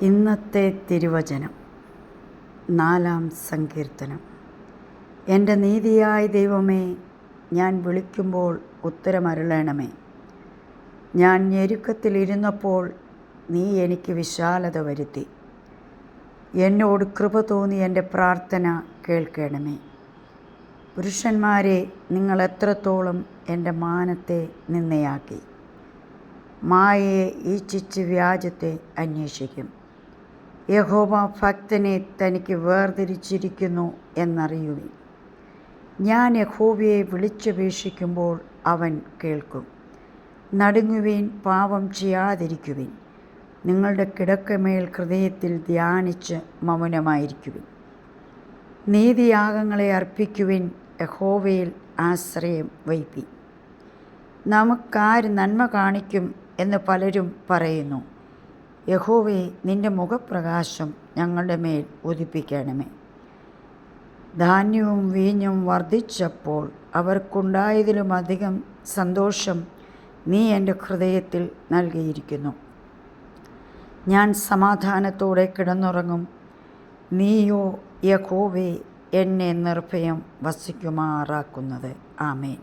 ഇന്നത്തെ തിരുവചനം 4-ാം സങ്കീർത്തനം. എൻ്റെ നീതിയായ ദൈവമേ, ഞാൻ വിളിക്കുമ്പോൾ ഉത്തരമരുളണമേ. ഞാൻ ഞെരുക്കത്തിലിരുന്നപ്പോൾ നീ എനിക്ക് വിശാലത വരുത്തി. എന്നോട് കൃപ തോന്നി എൻ്റെ പ്രാർത്ഥന കേൾക്കണമേ. പുരുഷന്മാരെ, നിങ്ങൾ എത്രത്തോളം എൻ്റെ മാനത്തെ നിന്ദയാക്കി. മായയെ ഈച്ഛിച്ച് വ്യാജത്തെ അന്വേഷിക്കും. യഹോവ ഭക്തനെ തനിക്ക് വേർതിരിച്ചിരിക്കുന്നു എന്നറിയുവിൻ. ഞാൻ യഹോവയെ വിളിച്ചപേക്ഷിക്കുമ്പോൾ അവൻ കേൾക്കും. നടുങ്ങുവിൻ, പാപം ചെയ്യാതിരിക്കുവിൻ. നിങ്ങളുടെ കിടക്കമേൽ ഹൃദയത്തിൽ ധ്യാനിച്ച് മൗനമായിരിക്കുവിൻ. നീതിയാഗങ്ങളെ അർപ്പിക്കുവിൻ, യഹോവയിൽ ആശ്രയം വയ്പിൻ. നമുക്കാര് നന്മ കാണിക്കും എന്ന് പലരും പറയുന്നു. യഹോവേ, നിൻ്റെ മുഖപ്രകാശം ഞങ്ങളുടെ മേൽ ഉദിപ്പിക്കണമേ. ധാന്യവും വീഞ്ഞും വർദ്ധിച്ചപ്പോൾ അവർക്കുണ്ടായതിലുമധികം സന്തോഷം നീ എൻ്റെ ഹൃദയത്തിൽ നൽകിയിരിക്കുന്നു. ഞാൻ സമാധാനത്തോടെ കിടന്നുറങ്ങും. നീയോ യഹോവേ എന്നെ നിർഭയം വസിക്കുമാറാക്കുന്നത്. ആമേൻ.